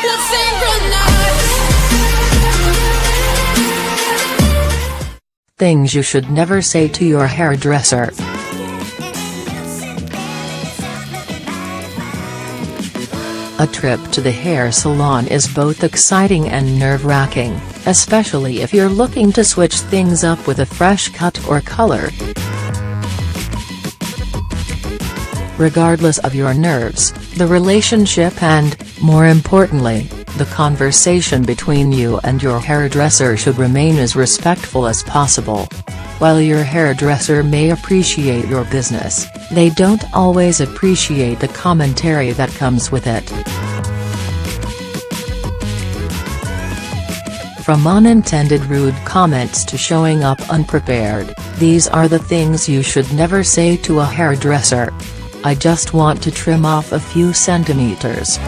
Let's synchronize. Things you should never say to your hairdresser. A trip to the hair salon is both exciting and nerve-wracking, especially if you're looking to switch things up with a fresh cut or color. Regardless of your nerves, the relationship and, more importantly, the conversation between you and your hairdresser should remain as respectful as possible. While your hairdresser may appreciate your business, they don't always appreciate the commentary that comes with it. From unintended rude comments to showing up unprepared, these are the things you should never say to a hairdresser. I just want to trim off a few centimeters.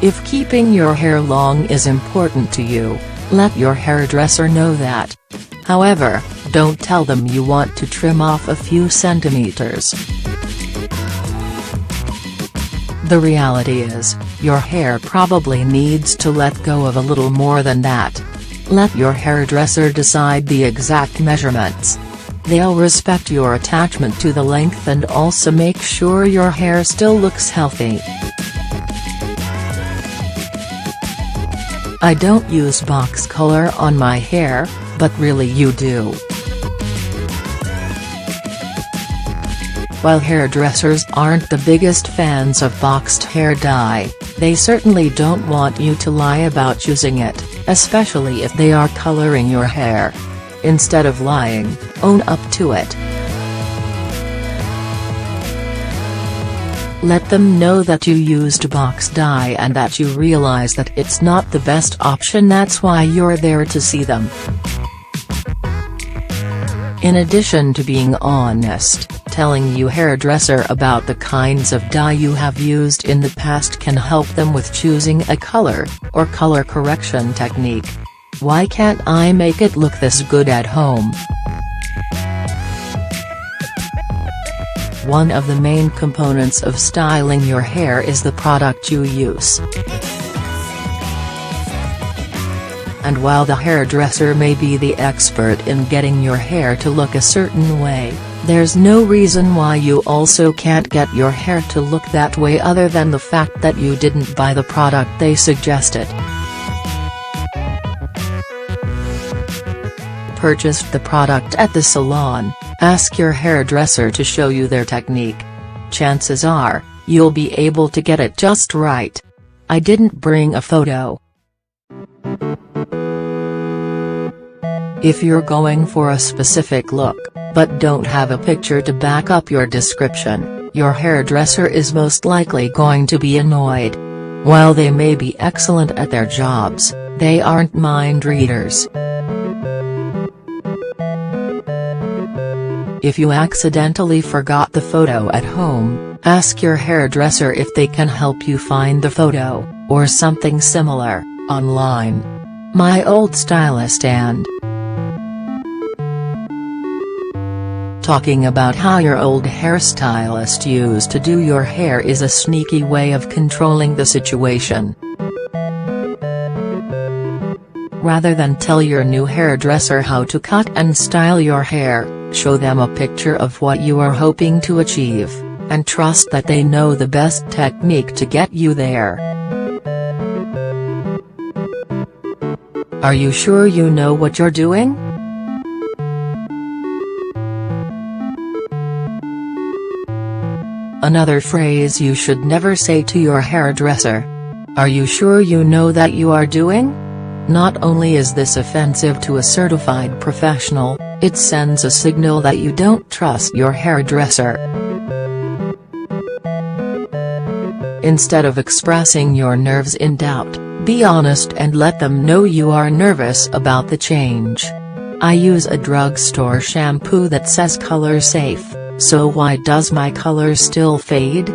If keeping your hair long is important to you, let your hairdresser know that. However, don't tell them you want to trim off a few centimeters. The reality is, your hair probably needs to let go of a little more than that. Let your hairdresser decide the exact measurements. They'll respect your attachment to the length and also make sure your hair still looks healthy. I don't use box color on my hair, but really you do. While hairdressers aren't the biggest fans of boxed hair dye, they certainly don't want you to lie about using it, especially if they are coloring your hair. Instead of lying, own up to it. Let them know that you used box dye and that you realize that it's not the best option. That's why you're there to see them. In addition to being honest, telling your hairdresser about the kinds of dye you have used in the past can help them with choosing a color, or color correction technique. Why can't I make it look this good at home? One of the main components of styling your hair is the product you use. And while the hairdresser may be the expert in getting your hair to look a certain way, there's no reason why you also can't get your hair to look that way other than the fact that you didn't buy the product they suggested. Purchased the product at the salon, ask your hairdresser to show you their technique. Chances are, you'll be able to get it just right. I didn't bring a photo. If you're going for a specific look, but don't have a picture to back up your description, your hairdresser is most likely going to be annoyed. While they may be excellent at their jobs, they aren't mind readers. If you accidentally forgot the photo at home, ask your hairdresser if they can help you find the photo, or something similar, online. My old stylist and talking about how your old hairstylist used to do your hair is a sneaky way of controlling the situation. Rather than tell your new hairdresser how to cut and style your hair, show them a picture of what you are hoping to achieve, and trust that they know the best technique to get you there. Are you sure you know what you're doing? Another phrase you should never say to your hairdresser. Are you sure you know that you are doing? Not only is this offensive to a certified professional, it sends a signal that you don't trust your hairdresser. Instead of expressing your nerves in doubt, be honest and let them know you are nervous about the change. I use a drugstore shampoo that says color safe, so why does my color still fade?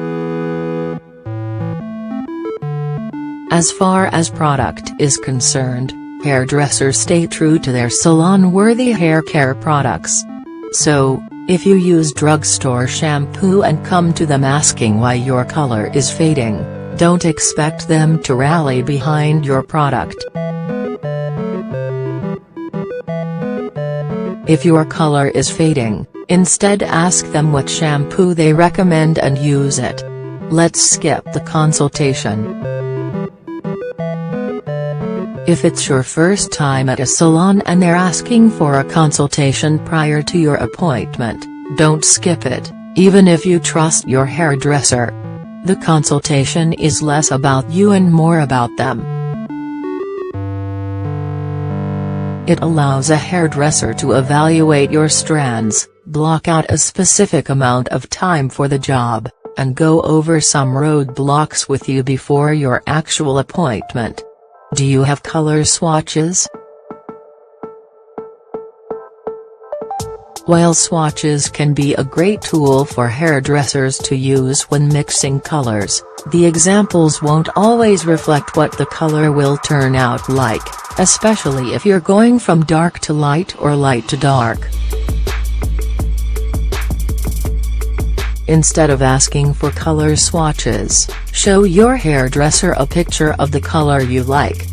As far as product is concerned, hairdressers stay true to their salon-worthy hair care products. So, if you use drugstore shampoo and come to them asking why your color is fading, Don't expect them to rally behind your product. If your color is fading, instead ask them what shampoo they recommend and use it. Let's skip the consultation. If it's your first time at a salon and they're asking for a consultation prior to your appointment, don't skip it, even if you trust your hairdresser. The consultation is less about you and more about them. It allows a hairdresser to evaluate your strands, block out a specific amount of time for the job, and go over some roadblocks with you before your actual appointment. Do you have color swatches? While swatches can be a great tool for hairdressers to use when mixing colors, the examples won't always reflect what the color will turn out like, especially if you're going from dark to light or light to dark. Instead of asking for color swatches, show your hairdresser a picture of the color you like.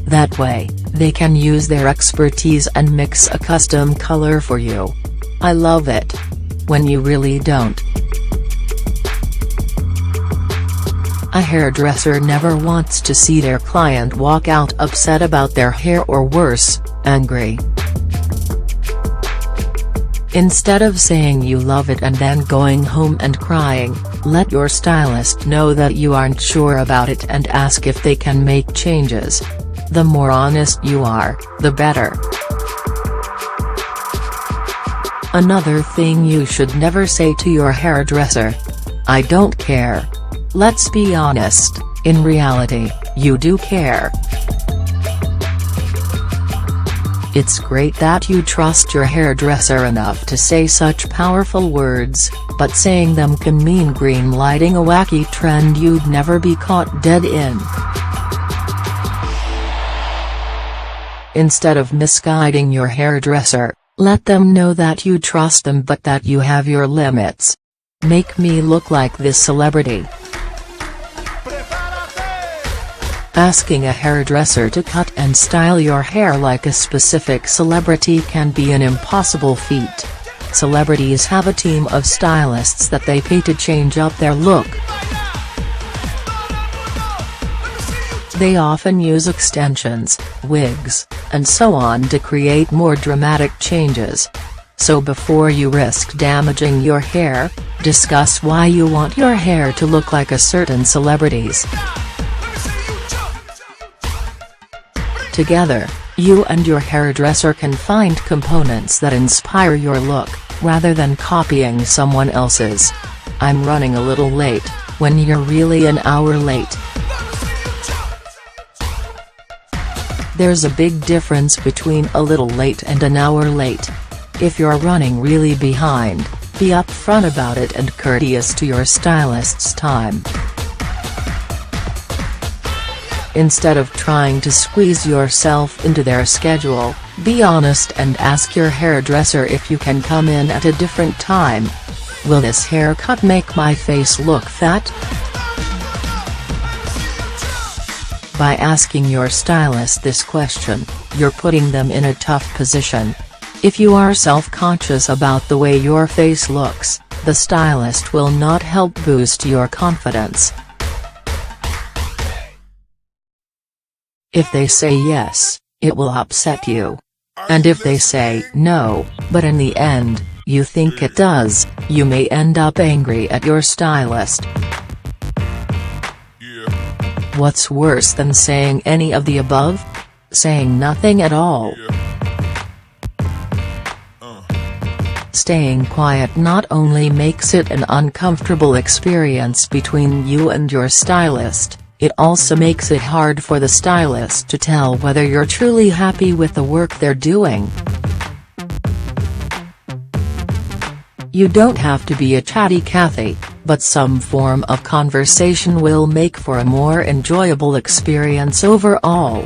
That way, they can use their expertise and mix a custom color for you. I love it when you really don't. A hairdresser never wants to see their client walk out upset about their hair or worse, angry. Instead of saying you love it and then going home and crying, let your stylist know that you aren't sure about it and ask if they can make changes. The more honest you are, the better. Another thing you should never say to your hairdresser: "I don't care." Let's be honest, in reality, you do care. It's great that you trust your hairdresser enough to say such powerful words, but saying them can mean green-lighting a wacky trend you'd never be caught dead in. Instead of misguiding your hairdresser, let them know that you trust them but that you have your limits. Make me look like this celebrity. Asking a hairdresser to cut and style your hair like a specific celebrity can be an impossible feat. Celebrities have a team of stylists that they pay to change up their look. They often use extensions, wigs, and so on to create more dramatic changes. So before you risk damaging your hair, discuss why you want your hair to look like a certain celebrity's. Together, you and your hairdresser can find components that inspire your look, rather than copying someone else's. I'm running a little late, when you're really an hour late. There's a big difference between a little late and an hour late. If you're running really behind, be upfront about it and courteous to your stylist's time. Instead of trying to squeeze yourself into their schedule, be honest and ask your hairdresser if you can come in at a different time. Will this haircut make my face look fat? By asking your stylist this question, you're putting them in a tough position. If you are self-conscious about the way your face looks, the stylist will not help boost your confidence. If they say yes, it will upset you. And if they say no, but in the end, you think it does, you may end up angry at your stylist. What's worse than saying any of the above? Saying nothing at all. Staying quiet not only makes it an uncomfortable experience between you and your stylist, it also makes it hard for the stylist to tell whether you're truly happy with the work they're doing. You don't have to be a chatty Cathy, but some form of conversation will make for a more enjoyable experience overall.